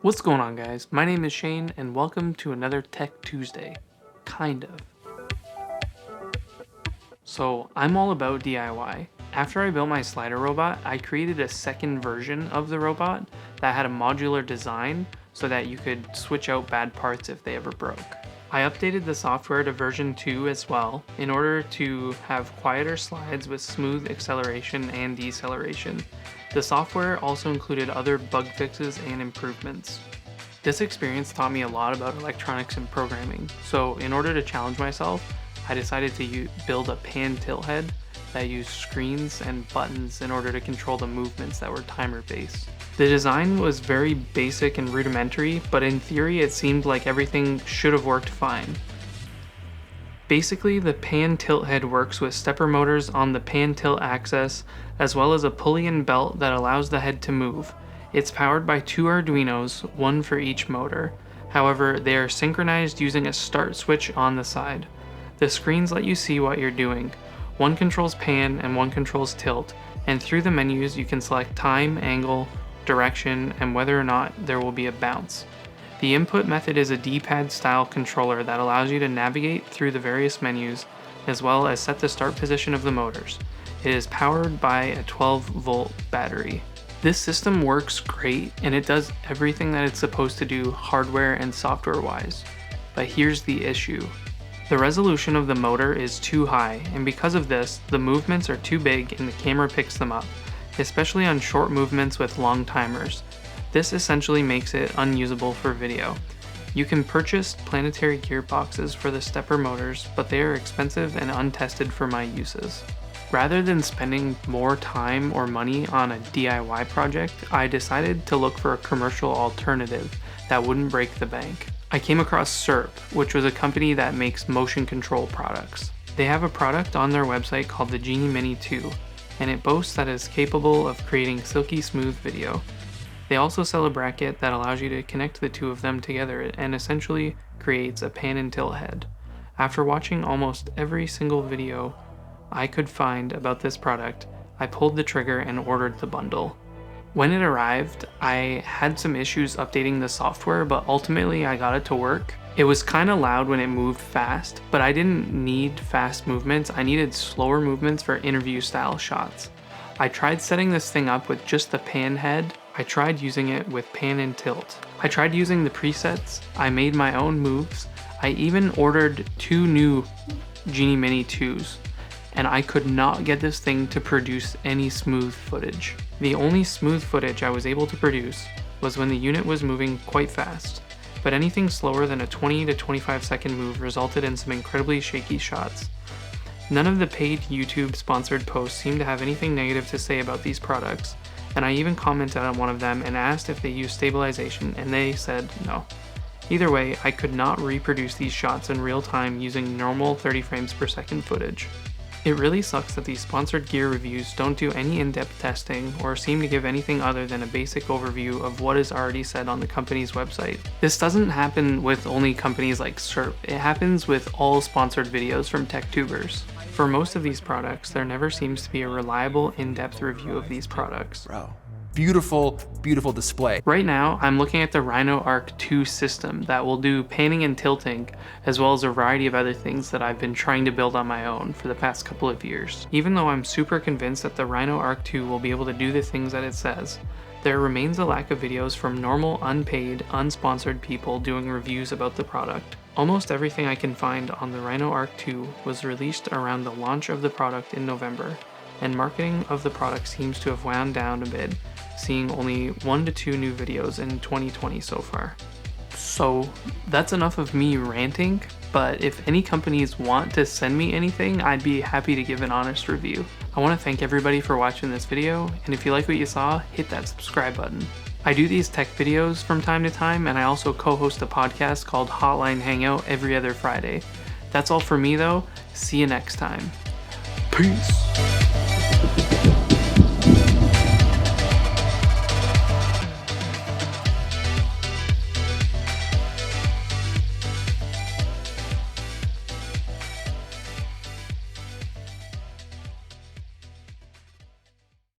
What's going on, guys? My name is Shane and welcome to another Tech Tuesday. Kind of. So I'm all about DIY. After I built my slider robot, I created a second version of the robot that had a modular design so that you could switch out bad parts if they ever broke. I updated the software to version 2 as well in order to have quieter slides with smooth acceleration and deceleration. The software also included other bug fixes and improvements. This experience taught me a lot about electronics and programming, so in order to challenge myself, I decided to build a pan tilt head that used screens and buttons in order to control the movements that were timer based. The design was very basic and rudimentary, but in theory it seemed like everything should have worked fine. Basically, the pan tilt head works with stepper motors on the pan tilt axis, as well as a pulley and belt that allows the head to move. It's powered by 2 Arduinos, one for each motor. However, they are synchronized using a start switch on the side. The screens let you see what you're doing. One controls pan and one controls tilt, and through the menus you can select time, angle, direction, and whether or not there will be a bounce. The input method is a D-pad style controller that allows you to navigate through the various menus, as well as set the start position of the motors. It is powered by a 12-volt battery. This system works great, and it does everything that it's supposed to do hardware and software-wise. But here's the issue. The resolution of the motor is too high, and because of this, the movements are too big and the camera picks them up, especially on short movements with long timers. This essentially makes it unusable for video. You can purchase planetary gearboxes for the stepper motors, but they are expensive and untested for my uses. Rather than spending more time or money on a DIY project, I decided to look for a commercial alternative that wouldn't break the bank. I came across Syrp, which was a company that makes motion control products. They have a product on their website called the Genie Mini 2, and it boasts that it is capable of creating silky smooth video. They also sell a bracket that allows you to connect the two of them together and essentially creates a pan and tilt head. After watching almost every single video I could find about this product, I pulled the trigger and ordered the bundle. When it arrived, I had some issues updating the software, but ultimately I got it to work. It was kind of loud when it moved fast, but I didn't need fast movements. I needed slower movements for interview style shots. I tried setting this thing up with just the pan head. I tried using it with pan and tilt. I tried using the presets. I made my own moves. I even ordered 2 new Genie Mini 2s, and I could not get this thing to produce any smooth footage. The only smooth footage I was able to produce was when the unit was moving quite fast, but anything slower than a 20 to 25 second move resulted in some incredibly shaky shots. None of the paid YouTube sponsored posts seemed to have anything negative to say about these products, and I even commented on one of them and asked if they use stabilization, and they said no. Either way, I could not reproduce these shots in real time using normal 30 frames per second footage. It really sucks that these sponsored gear reviews don't do any in-depth testing or seem to give anything other than a basic overview of what is already said on the company's website. This doesn't happen with only companies like Syrp, it happens with all sponsored videos from tech tubers. For most of these products, there never seems to be a reliable in-depth review of these products. Bro, beautiful, beautiful display. Right now, I'm looking at the Rhino Arc 2 system that will do panning and tilting, as well as a variety of other things that I've been trying to build on my own for the past couple of years. Even though I'm super convinced that the Rhino Arc 2 will be able to do the things that it says, there remains a lack of videos from normal, unpaid, unsponsored people doing reviews about the product. Almost everything I can find on the Rhino Arc 2 was released around the launch of the product in November, and marketing of the product seems to have wound down a bit, seeing only 1 to 2 new videos in 2020 so far. So that's enough of me ranting, but if any companies want to send me anything, I'd be happy to give an honest review. I want to thank everybody for watching this video, and if you like what you saw, hit that subscribe button. I do these tech videos from time to time, and I also co-host a podcast called Hotline Hangout every other Friday. That's all for me though. See you next time. Peace.